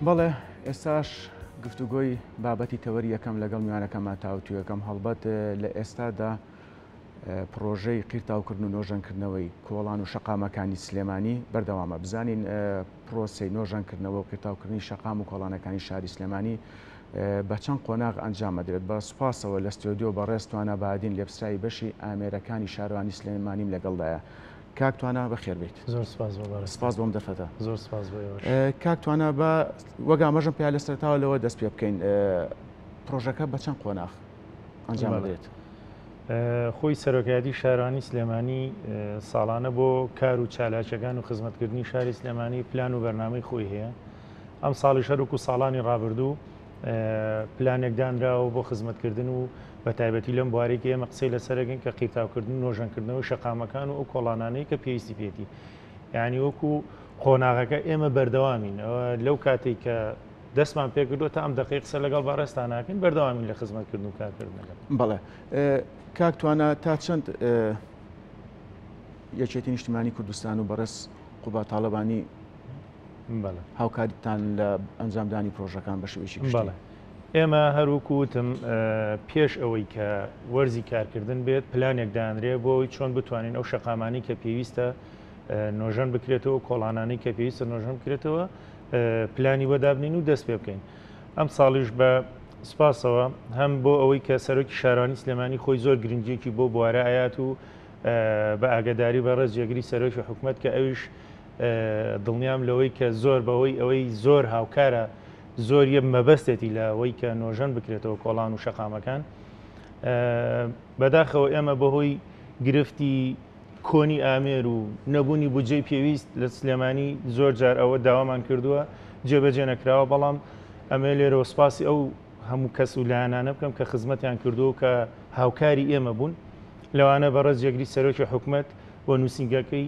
بەڵێ ئێستاش گفتوگۆی بابەتی تەوەری یەکەم لەگەڵ میوانەکەمان تاوتویەکەم هەڵبەت لە ئێستادا پرۆژەی قیرتاوکردن و نۆژەنکردنەوەی کۆڵان و شەقامەکانی سلێمانی بەردەوامە. بزانین پرۆسی نۆژەنکردنەوە و قیرتاوکردنی شەقام و کۆڵانەکانی شاری سلێمانی بە چەند قۆناغ ئەنجامە درێت. بە سوپاسەوە لە ستۆدیۆ بەڕێزتوانە بادین لێبسرایی بەشی ئامێرەکانی شارەوانی سلێمانیم لەگەڵدایە. کاکتوانە بەخێربێت. زۆر سپاس بۆم دەفەتە. زۆر سپاس کاکتوانە بە وەگا مەژم پێیا لە سەرتاوە لەوە دەست پێ بکەین. پرۆژەکە بە چەند قۆناغ ئەنجام دەدرێت؟ خۆی سەرۆکایەتی شارەوانی سلێمانی ساڵانە بۆ کار و چالاکیەکان و خزمەتکردنی شاری سلێمانی پلان و بەرنامەی خۆی هەیە. ئەم ساڵی شەرک و ساڵانی ڕابردوو پلانێک دانراوە بۆ خزمەتکردن و بە تایبەتی لەم بوارێکی ئێمە قسەی لەسەرەکەین کە قیرتاوکردن و نۆژەنکردنەوە شەقامەکان و ئەو کۆڵانانەی کە پێویستی پێێتی. یعنی وەکو قۆناغەکە ئێمە بەردەوامین لەو کاتێک کە دەستمان پێکردووە تا ئەم دقیق قسە لەگەڵ باڕێستان ناکەین بەردەوامین لە خزمەتکردن و کارکردنەکە. بەڵێ کاکتوانە تا چەند یەکێتی نیشتیمانی کوردستان و بەڕێز قوبا تاڵەبانی هاوکاریتان لە ئەنجامدانی پرۆژەکان بە شێوەیەکی گشتی؟ ئێمە هەروکوتم پێش ئەوەی کە وەرزی کارکردن بێت پلانێک دانرێ بۆی چۆن بتوانین ئەو شەقامانی کە پێویستە نۆژەن بکرێتەوە کۆڵانانی کە پێویستە نۆژەن بکرێتەوە پلانی وەدابنین و دەست پێ بکەین. ئەم ساڵیش بە سپاسەوە هەم بۆ ئەوەی کە سەرۆکی شارەوانی سلێمانی خۆی زۆر گرنگجێکی بۆ بوارە ئايات و بە ئاگاداری بەڕێز جێگری سەرۆکی حکوومەت کە ئەویش دڵنیام لەوەی کە زۆر بەوەی ئەوەی زۆر هاوکارە زۆر یە مەبەستێتی لەوەی کە نۆژەن بکرێتەوە کۆڵان و شەقامەکان. بەداخەوە ئێمە بەهۆی گرفتی کۆنی ئامێر و نەبوونی بودجەی پێویست لە سلێمانی زۆر جار ئەوە داوامان کردووە جێبەجێ نەکراوە. بەڵام ئەمە لێرەوە سپاسی ئەو هەموو کەس و لایەنانە بکەم کە خزمەتیان کردووە کە هاوکاری ئێمە بوون لەوانە بەڕێز جێگری سەرۆکی حکوومەت بۆ نووسنگەکەی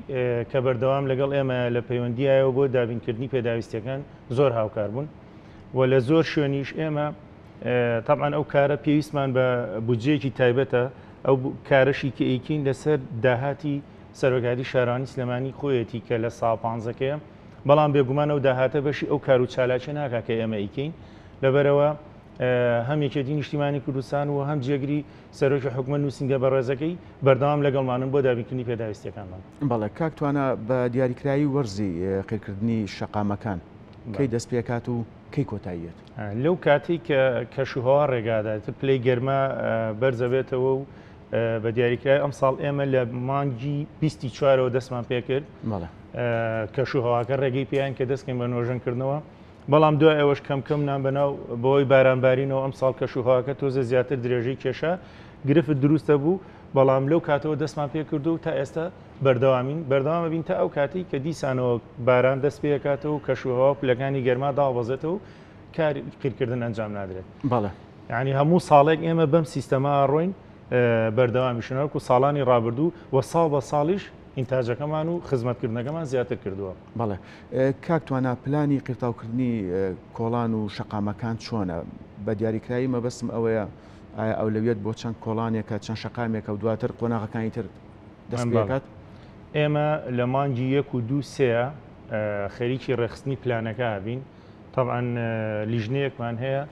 کە بەردەوام لەگەڵ ئێمە لە پەیوەندیایەوە بۆ دابینکردنی پێداویستیەکان زۆر هاوکار بوون و لە زۆر شوێنیش ئێمە تەبعاً ئەو کارە پێویستمان بە بودجەیەکی تایبەتە ئەو کارەشی کە ئەیکین لەسەر داهاتی سەرۆکایەتی شارەوانی سلێمانی خۆیەتی کە لە ساڵ 15ەکەیە. بەڵام بێگومان ئەو داهاتە بەشی ئەو کار و چالاکی ناکا کە ئێمە ئەیکەین. لەبەرەوە هەم یەکێتی نیشتیمانی کوردستان و هەم جێگری سەرۆکی حکوومەت نووسنگە بەڕێزەکەی بەردەوام لەگەڵمانن بۆ دابینکردنی پێداویستیەکانمان. بەڵێ کاکتوانە بە دیاریکراوی وەرزی قیرکردنی شەقامەکان کەی دەست پێکات و کەی کۆتاییەت؟ لەو کاتی کە کەشوهەوا ڕێگادات پلەی گەرمە بەرزەبێتەوە و بە دیاریکراوی ئەم ساڵ ئێمە لە مانگی 24ەوە دەستمان پێکرد کەشوهەواکە ڕێگەی پێیان کە دەستکەین بە نۆژەنکردنەوە. بەڵام دوای ئەوەش کەم نان بەناو بەوەی بارانبارینەوە ئەم ساڵ کەشوهەواکە تۆزە زیاتر درێژەی کێشە گرفت دروستە بوو. بەڵام لەو کاتەوە دەستمان پێکردو و تا ئێستا بەردەوامە بین تا ئەو کاتی کە دیسانەوە باران دەست پێکاتەوە و کەشوهەوا پلەکانی گەرما داوەزێتەوە و کاری قیرکردن ئەنجام نادرێت. بەڵێ یعنی هەموو ساڵێک ئێمە بەم سیستەما ڕۆین بەردەوامیشنەوە و ساڵانی ڕابردوو و ساڵ بە ساڵیش ئینتاجەکەمان و خزمەتکردنەکەمان زیاتر کردووە. بەڵێ کاکتوانە پلانی قیرتاوکردنی کۆڵان و شەقامەکان چۆنە؟ بە دیاریکراوی مەبەستم ئەوەیە ئایا ئەولەویەت بۆ چەند کۆڵانێکە چەند شەقامێکە و دواتر قۆناغەکانی تر دەست پێکات؟ ئێمە لە مانگی 1 و 2 3 خەریکی ڕێخستنی پلانەکە هابین. طبعاً لیژنەیەکمان هەیە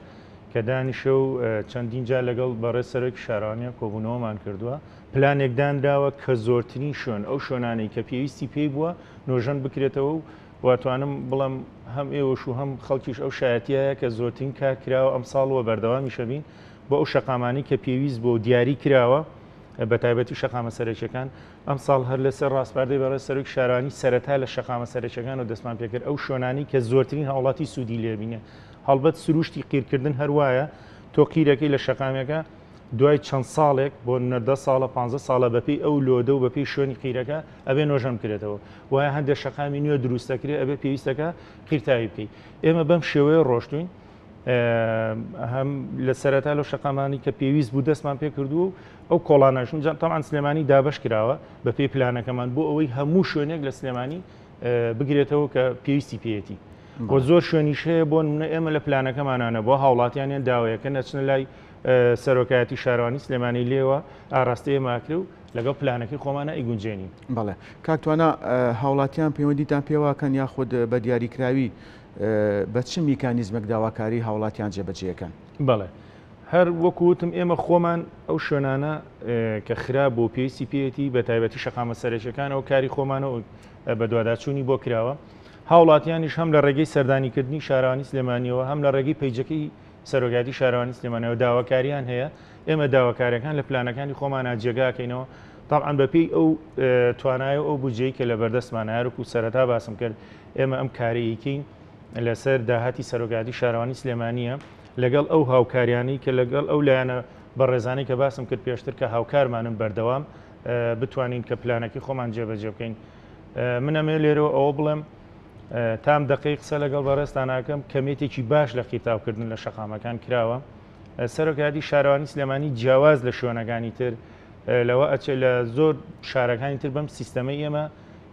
کە دانیشە و چەندین جا لەگەڵ بەڕێز سەرۆکی شارەوانیە کۆبوونەوەمان کردووە. پلانێک دانراوە کە زۆرترین شوێن ئەو شوێنانەی کە پێویستی پێی بووە نۆژەن بکرێتەوە و واتوانم بڵم هەم ئێوەش و هەم خەڵکیش ئەو شایەتیایە کە زۆرترین کار کراوە ئەم ساڵەوە بەردەوامی شەبین بۆ ئەو شەقامانی کە پێویست بۆ دیاری کراوە بە تایبەتی شەقامە سەرەکیەکان. ئەم ساڵ هەر لەسەر ڕاستپاردەی بەڕێز سەرۆکی شارەوانی سەرەتا لە شەقامە سەرەکیەکان و دەستمان پێکرد ئەو شوێنانی کە زۆرترین هاوڵاتی سوودی لێبینێ. هەڵبەت سروشتی قیرکردن هەروایە تۆ قیرەکەی لە شەقامەکە دوای چەند ساڵێک بۆ 10 ساڵە 15 ساڵە بەپی ئەو لۆدە و بەپی شوێنی قیرەکە ئەبێ نۆژەن بکرێتەوە وایە هەندێک شەقامی نوێ دروستەکرێ ئەبێ پێویستەکە قیرتاوی بکەیت. ئێمە بەم شێوەیە ڕۆشتوین هەم لە سەرەتا لەو شەقامانی کە پێویست بوو دەستمان پێ کردووە و ئەو کۆڵانەشون تەمان سلێمانی دابش کراوە بە پێی پلانەکەمان بۆ ئەوەی هەموو شوێنێک لە سلێمانی بگرێتەوە کە پێویستی پێیەتی. بۆ زۆر شوێنیش هەیە بۆ ئێمە لە پلانەکەمانانە بۆ هاوڵاتیانیان داوایەکە نەچنە لای سەرۆکایەتی شارەوانی سلێمانی لێوە ئاڕاستەیە ماکرێ و لەگەڵ پلانەکەی خۆمانە ئیگونجێنین. بەڵێ کاکتوانە هاوڵاتیان پەیوەندیتان پێواکەن یاخود بە دیاریکراوی بە چ میکانیزمێک داواکاری هاوڵاتیان جێبەجێەکەن؟ بەڵێ هەر وەکوتم ئێمە خۆمان ئەو شوێنانە کە خراپ بۆ پێویستی پێێتی بە تایبەتی شەقامە سەرێکەکانەوە کاری خۆمانەوە بە دوواداچوونی بۆ کراوە هاوڵاتیانیش هەم لە ڕێگەی سەردانیکردنی شارانی سلێمانیەوە هەم لە ڕێگەی پەیجەکەی سەرۆگاتی شارانی سلێمانەوە داواکاریان هەیە ئێمە داواکاریەکان لە پلانەکانی خۆمانە جێگاکەینەوە طبعاً بەپێی ئەو توانایە ئەو بودجەی کە لە بەردەستمانە هەرکو سەرەتا باسم کرد ئێمە ئەم کارەیەکەین لەسەر داهاتی سەرۆگاتی شارەوانی سلێمانیە لەگەڵ ئەو هاوکاریانی کە لەگەڵ ئەو لایەنە بە ڕێزانەی کە باسم کرد پێشتر کە هاوکارمانم بەردەوام بتوانین کە پلانەکەی خۆمان جێبەجێ بکەین. منەمێ لێرەوە ئەوە بڵێم تام دقی قسە لەگەڵ بەڕێستاناکەم کەمێتێکی باش لە قیتاوکردن لە شەقامەکان کراوە. سەرۆکاتی شارەوانی سلێمانی جیاواز لە شوێنەکانی تر لەوە ئەچێت لە زۆر شارەکانی تر بەم سیستەمەی ئێمە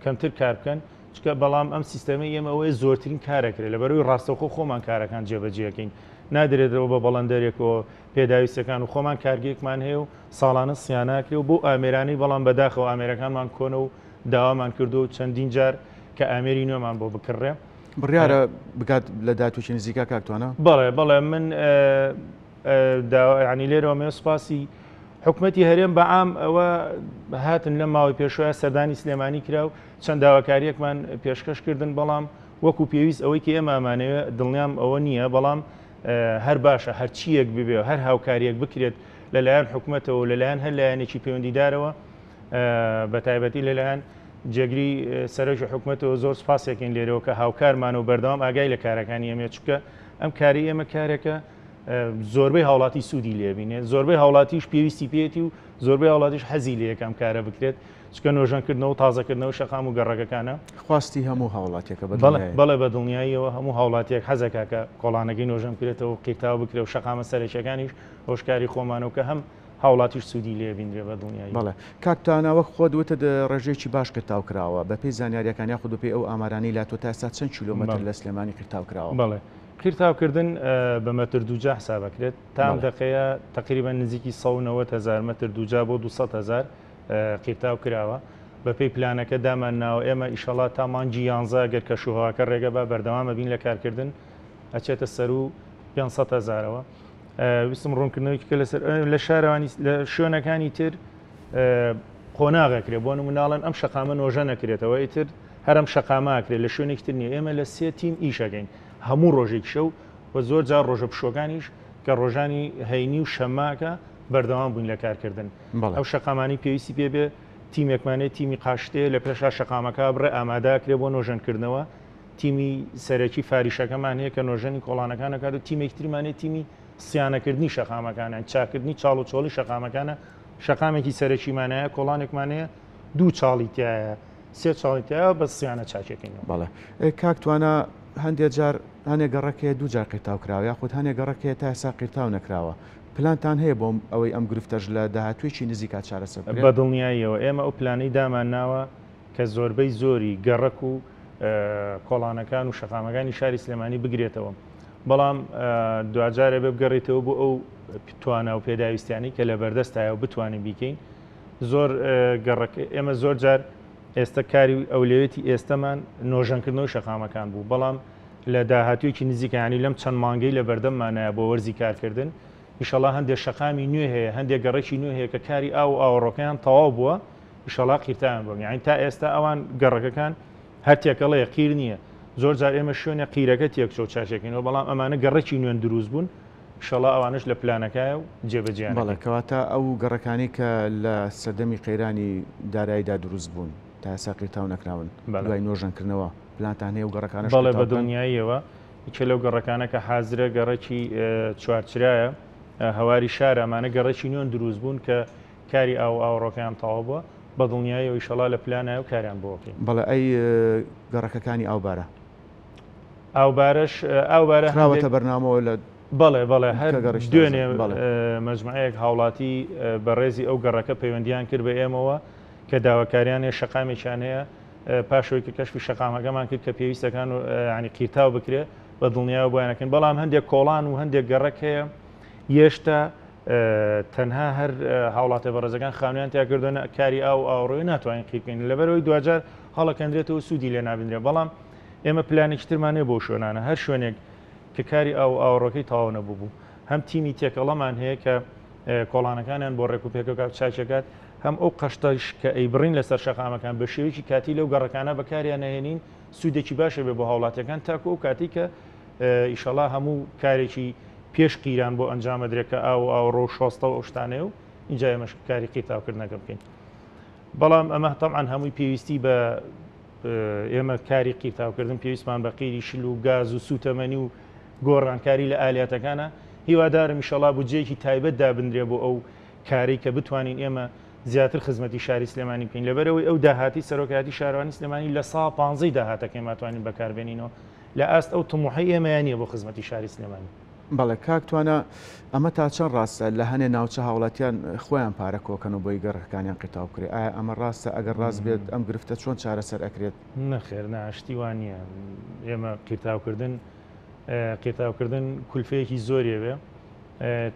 کەمتر کار بکەن چکە بەڵام ئەم سیستەمەی ئێمە ئەوەیە زۆرترین کارەکرێت لە بەرەوەی ڕاستەوخۆ خۆمان کارەکان جێبەجێەکەین نادرێتەوە بە بەڵەندەرێکەوە پێداویستەکان و خۆمان کارگەیەکمان هەیە و ساڵانە سیاناکرێ و بۆ ئامێرانی بەڵام بەداخەوە ئامێرەکانمان کۆنە و داوامان کردو و چەندین جار کە ئامێری نوێمان بۆ بکڕێ بڕیارە بگات لە دااتوچی نزیکا کاکتوانە بەڵێ من ینی لێرەوە مێ سوپاسی حکوومەتی هەرێم بەعام ئەوە هاتن لە ماوەی پێشوە سەردانی سلێمانی کرا و چەند داواکاریەکمان پێشکەشکردن بەڵام وەکو پێویست ئەوەی کە ئێمە ئەمانەوە دڵنیام ئەوە نییە بەڵام هەر باشە هەرچیەک ببێ هەر هاوکاریەک بکرێت لەلایەن حکوومەتەوە لەلایەن هەر لایەنێکی پەیوەندیدارەوە بە تایبەتی لەلایەن جێگری سەرۆکی حکوومەتەوە زۆر سپاسێکین لێرەوە کە هاوکارمان و بەردەوام ئاگای لە کارەکانی ئەمێ چکە ئەم کاری ئێمە کارێکە زۆربەی هاوڵاتی سوودی لێبینێت زۆربەی هاوڵاتیش پێویستی پێێتی و زۆربەی هاوڵاتیش حەزی لە یەکەم کارە بکرێت چکە نۆژەنکردنەوە و تازەکردنەوە شەقام و گەڕەکەکانە خواستی هەموو هاوڵاتیەکە بەڵێ بە دڵنیاییەوە هەموو هاوڵاتیەک حەزەکە کە کۆڵانەکەی نۆژەم بکرێتەوە قیرتاو بکرێت و شەقامە سەرێکەکانیش هۆشکاری خۆمانەوە کە هەم هاوڵاتیش سوودی لێبیندرێ بە دڵنیایی بەڵێ کاکتانەوە خۆ دوتە ڕێژێکی باش قرتاو کراوە بە پێی زانیاریەکانی خود پێی ئەو ئامارانی لا تۆ تا ئێستا چەند کیلۆمەتر لە سلێمانی قرتاو کراوە بەڵێ قیرتاوکردن بە مەتر دووجا حسابەکرێت تام دقەیە تقریبا نزیکی 190,000 مەتر دووجا بۆ 200,000 قیرتاو کراوە بەپێی پلانەکە دامان ناوە ئێمە ئیشەڵات تا مانگی 11 گەر کەشوهاکە ڕێگە بە بەردەوامە بین لە کارکردن ئەچێتە سەر و 500,000ەوە ویستم ڕوونکردنەوەی کە لەسەر لە شارەوانی لە شوێنەکانی تر قۆناغەکرێت بۆ نموناڵەن ئەم شەقامە نۆژە نەکرێتەوە ئیتر هەرم شەقاماکرێت لە شوێنێکی تر نیە ئێمە لە 3 تیم ئیشەکەین هەموو ڕۆژێک شەو و زۆر جار ڕۆژە پشۆکانیش کە ڕۆژانی هەینی و شەماکە بەردەوام بووین لە کارکردن ئەو شەقامانی پێویستی پێبێ تیمێکمانێت تیمی قاشتێ لە پێشا شەقامەکە بڕێ ئاماداکرێ بۆ نۆژەنکردنەوە تیمی سەرەکی فاریشەکەمان هەیە کە نۆژەنی کۆڵانەکانەکات و تیمێکترمانێت تیمی سیانەکردنی شەقامەکانە چاکردنی چاڵ و چۆڵی شەقامەکانە شەقامێکی سەرەکیمانەیە کۆڵانێکمانەیە دوو چاڵی تایە سێ چاڵی تایە بە سیانە چاکێکینەوە بەڵێ کاکتوانە هەندێک جار هەنێک گەڕەکەیە دوو جار قیرتاو کراوە یاخود هەنێک گەڕەکەیە تا ئێستا قیرتاو نەکراوە پلانتان هەیە بۆم ئەوەی ئەم گرفتەش لە داهاتوێکی نزیکات چارەسەر بە دڵنیاییەوە ئێمە ئەو پلانەی دامان ناوە کە زۆربەی زۆری گەڕەک و کۆڵانەکان و شەقامەکانی شاری سلێمانی بگرێتەوە بەڵام دوجارە بێ بگەڕێتەوە بۆ ئەو توانە و پێداویستیانی کە لە بەردەستایە و بتوانین بیکەین زۆر گەڕەکە ئێمە زۆر جار ئێستا کاری ئەولێوێتی ئێستەمان نۆژەنکردنەوەی شەقامەکان بوو بەڵام لە داهاتوێکی نزیکانی لەم چەند مانگەی لە بەردەممانایە بۆ وەرزی کارکردن ئیشەڵا هەندێک شەقامی نوێ هەیە هەندێک گەڕێکی نوێ هەیە کە کاری ئاو ئاوەڕۆکەیان تەواو بووە ئیشەڵا قیرتان بووە یعنی تا ئێستا ئەوان گەڕەکەکان هەر تێکەڵەیە قیر نییە زۆر جار ئێمە شوێنە قیرەکە تێکچۆ چاشێکینەوە بەڵام ئەمانە گەڕێکی نوێن دروست بوون ئیشەڵا ئەوانش لە پلانەکایە و جێبەجیان بەڵێکەوەتە ئەو گەڕەکانی کە لە سەردەمی قەیرانی داراییدا دروست بوون تا ئێستا قیرتاو نەکراون دوای نۆژەنکردنەوە پلانتان هەیە و گەڕەکانە بەڵێ بە دڵنیاییەوە کە لەو گەڕەکانە کە حازرە گەڕێکی چوارچرایە هەواری شارە ئەمانە گەڕێکی نوێن دروست بوون کە کاری ئاو ئاوڕۆکەیان تەواو بووە بە دڵنیاییەوە ئیشەڵا لە پلانایە و کاریان بۆکەین بەڵێ ئەی گەڕەکەکانی ئاوبارە ئاوبارەش ئاوبارە خراوەتە بەرنامەوە لە بەڵێ هەر دوێنێ مەجموعەیەک هاوڵاتی بەڕێزی ئەو گەڕەکە پەیوەندیان کرد بە ئێمەوە کە داواکاریانێ شەقامێکیان هەیە پاشەوەی کە کەشفی شەقامەکەمان کرد کە پێویستەکان و ینی قیرتاو بکرێت بە دڵنیایەوە بۆیانەکەن بەڵام هەندێک کۆڵان و هەندێک گەڕەک هەیە هێشتا تەنها هەر هاوڵاتە بەڕێزەکان خاونیان تیاکردن کاری ئاو ئاوڕۆی ناتوانین قیرکەین لەبەرەوەی دوجار هەڵەکەندرێتەوە سوودی لێ نابینرێت بەڵام ئێمە پلانێکی ترمانێ بۆ شوێنانە هەر شوێنێک کە کاری ئاوڕۆکەی تاوا نەبوو هەم تیمی تێکەڵەمان هەیە کە کۆڵانەکانیان بۆ ڕێکوپێکەکە چاچەکات هەم ئەو قەشتەش کە ئەیبڕین لەسەر شەقامەکان بە شێوەیەکی کاتی لەو گەڕەکانە بەکاریان نەهێنین سوودێکی باشە بێ بۆ هاوڵاتیەکان تاکو ئەو کاتی کە ئیشەڵا هەموو کارێکی پێش قیران بۆ ئەنجامە درێکە ئاوڕۆ شۆستە و ئەوشتانێ و اینجا ئێمەش کاری قیتاوکردنەکە بکەین بەڵام ئەمە تەبعاً هەمووی پێویستی بە ئێمە کاری قیتاوکردن پێویستمان بە قیری شل و گاز و سوتەمەنی و گۆڕانکاری لە ئالاتەکانە هیوادارم ئیشەڵا بودجەیەکی تایبەت دابدرێ بۆ ئەو کاری کە بتوانین ئێمە زیاتر خزمەتی شاری سلێمانی بکەین لەبەرەوەی ئەو داهاتی سەرۆکاتی شارەوانی سلێمانی لە ساڵ 15 داهاتەکەی ماتوانین بەکاربێنینەوە لە ئاست ئەو تموحی ئێمەیانە بۆ خزمەتی شاری سلێمانی بەڵێ کاکتوانە ئەمە تا چەند ڕاستە لە هەنێ ناوچە هاوڵاتیان خۆیان پارە کۆکەن و بۆی گەڕەکانیان قیتاو کرێ ئایا ئەمە ڕاستە ئەگەر ڕاست بێت ئەم گرفتە چۆن چارەسەر ئەکرێت نەخێر ناشتیوان نیە ئێمە قیتاوکردن کولفەیەکی زۆریە بێ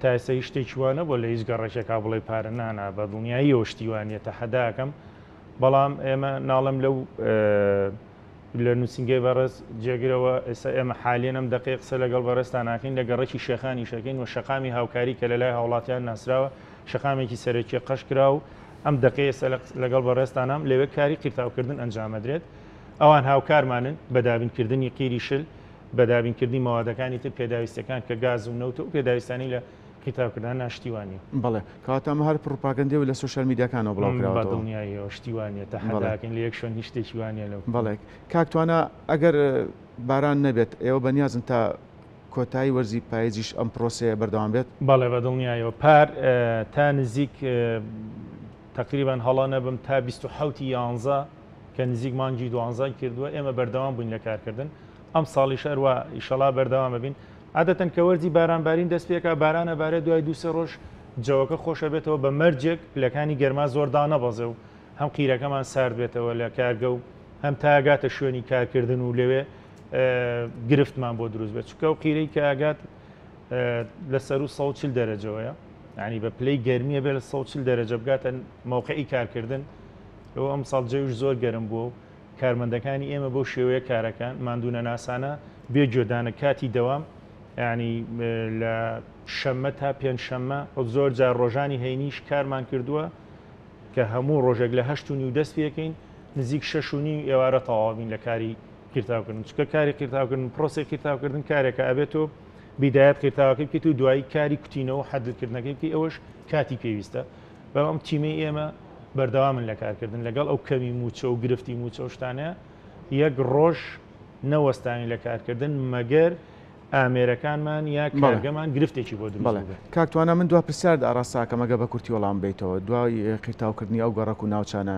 تا ئێستا هیچ شتێکی وانە بۆ لە هیچ گەڕێکێکا بڵێ پارە نانا بە دڵنیاییەوە شتیوانە تە حەداکەم بەڵام ئێمە ناڵم لەو لە نووسنگی بەڕێز جێگرەوە ئێستا ئێمە حالێن ئەم دقیق قسە لەگەڵ بەڕێستان ناکەین لە گەڕێکی شێخانی شەکەین و شەقامی هاوکاری کە لە لای هاوڵاتیان ناسراوە شەقامێکی سەرەکی قەش کرا و ئەم دقی ئێستا لەگەڵ بەڕێستانام لەوێ کاری قیتاوکردن ئەنجامەدرێت ئەوان هاوکارمانن بە دابینکردنی قیری شل بە دابینکردنی ماوادەکانی تر پێداویستەکان کە گاز و نەوتە و پێداویستانی لە قیتاوکردن ناشتیوانی بەڵێ کاتەمە هەر پروپاگەندی و لە سوشال میدیاکانەوە بڵاوکراوە دڵنیاییەوە شتیوانە تا حەداکەین لە یەک شوێن هیچ شتێکی وانە لەو بەڵێ کاکتوانە ئەگەر باران نەبێت ئێوە بەنیازن تا کۆتایی وەرزی پاییزیش ئەم پرۆسەیە بەردەوام بێت بەڵێ بە دڵنیایەوە پار تا نزیک تقریبان هەڵا نەبم تا 27 کە نزیک مانگی 12 کردووە ئێمە بەردەوام بووین لە کارکردن ئەم ساڵی شەروە ئیشەڵا بەردەوام ببین عادەتەن کە وەرزی بارانبارین دەست پێکە بارانە بارێت دوای دووسێ ڕۆژ جەوەکە خۆشە بێتەوە بە مەرجێک پلەکانی گەرما زۆردا نەبەزێ و هەم قیرەکەمان سارد بێتەوە لە کارگە و هەم تاگاتە شوێنی کارکردن و لەوێ گرفتمان بۆ دروست بێت چکە و قیرەی کە ئاگات لەسەر و 140 دەرەجەوەیە ینی بە پلەی گەرمیە بێت لە 140 دەرەجە بگاتە موقعی کارکردن ئەو ئەم ساڵ جەویش زۆر گەرم بووە و کارمەندەکانی ئێمە بۆ شێوەیە کارەکان ماندوونە ناسانە بێ جۆدانە کاتی دەوام ینی لە شەممە تا پێنجشەممە زۆر جار ڕۆژانی هەینیش کارمان کردووە کە هەموو ڕۆژێک لە 8 دەست پێکەین نزیک 6 ئێوارە تەواوین لە کاری قیرتاوکردن چکە کاری قیرتاوکردن پرۆسی قیرتاوکردن کارێکە ئەبێتەوە بیدایەت قیرتاوەکەی بکەیت و دوایی کاری کوتینەوە حەدکردنەکەی بکەی ئەوەش کاتی پێویستە بەڵام تیمەی ئێمە بەردەوامن لە کارکردن لەگەڵ ئەو کەمی موچە و گرفتی موچە شتانەیە یەک ڕۆژ نەوەستانی لە کارکردن مەگەر ئامێرەکانمان یا کارگەمان گرفتێکی بۆ دروست کاکتوانە من دوا پرسیار ئاڕاستاکە مەگە بە کورتی وەڵام بیتەوە دوای قیرتاوکردنی ئەو گەڕک و ناوچانە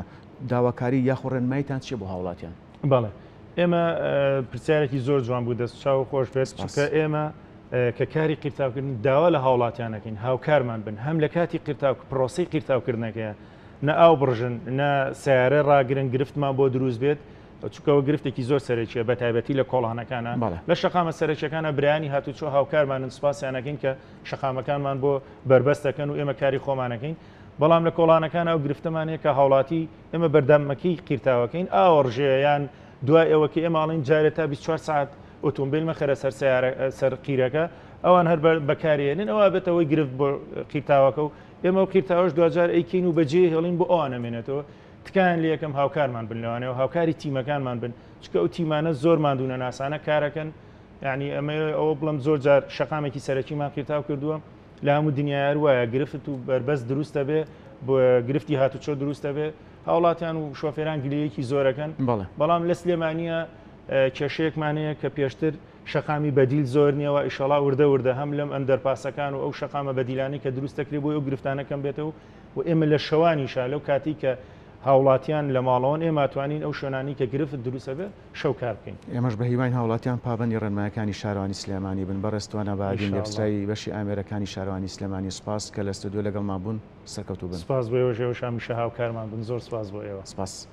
داواکاری یاخۆڕێنمایتان چیە بۆ هاوڵاتیان بەڵێ ئێمە پرسیارێکی زۆر جوان بوو دەست چاو خۆش بێت چکە ئێمە کە کاری قیرتاوکردن داوا لە هاوڵاتیانەکەین هاوکارمان بن هەم لە کاتی پرۆسی قیرتاوکردنەکەیە نە ئاو بڕژن نە سیارە ڕاگرن گرفتمان بۆ دروست بێت چکەوە گرفتێکی زۆر سەرەکیە بە تایبەتی لە کۆڵانەکانە لە شەقامە سەرچەکانە برانی هاتوچۆ هاوکارمانن سوپاسیانەکەین کە شەقامەکانمان بۆ بربەستەکەن و ئێمە کاری خۆمانەکەین بەڵام لە کۆڵانەکان ئەو گرفتەمانەیە کە هاوڵاتی ئێمە بەردەمەکەی قیرتاوەکەین ئاوەڕژەیان دوای ئەوەکە ئێمە ئاڵین جارێت تا 24 ساعت ئۆتۆمبیل مەخەرە سەر قیرەکە ئەوان هەر بەکارێنن ئەوە بێتەوەی گرفت بۆ قیرتاوەکە و ئێمە و قیرتاوەش دوجار ئەیکەین و بەجێ هێڵین بۆ ئەوانەمێنێتەوە تکایان لە یەکەم هاوکارمان بن لەوانەوە هاوکاری تیمەکانمان بن چکە ئەو تیمانە زۆر ماندوونە ناسانە کارەکەن یعنی ئەمە ئەوە بڵم زۆر جار شەقامێکی سەرەکیمان قیرتاو کردووە لە هەموو دنیای وایە گرفت و بربەست دروستە بێ بۆ گرفتی هاتوچۆ دروستە بێ هاوڵاتیان و شۆفێران گلەیەکی زۆرەکەن بەڵام لە سلێمانیە کێشەیەکمانەیە کە پێشتر شەقامی بەدیل زۆر نییەوە ئیشەڵا وردە هەم لەم ئەندەرپاسەکان و ئەو شەقامە بەدیلانی کە دروستەکری بۆ ئەو گرفتانەکەم بێتەوە و ئێمە لە شەوانیشا لەو کاتی کە هاوڵاتیان لە ماڵەوەن ئێماتوانین ئەو شوێنانی کە گرفت دروستە بێ شەو کار بکەین ئێمەش بە هیوان هاوڵاتیان پابەندی ڕێنمایەکانی شارەوانی سلێمانی بن بەڕێستوانە باگەین لەپسرایی بەشی ئامێرەکانی شارەوانی سلێمانی سپاس کە لە ستودیۆ لەگەڵمان بوون سەرکەوتوو بن سپاس بۆ ئێوەش ئێوەش هەمیشە هاوکارمان بن زۆر سپاس بۆ ئێوە سپاس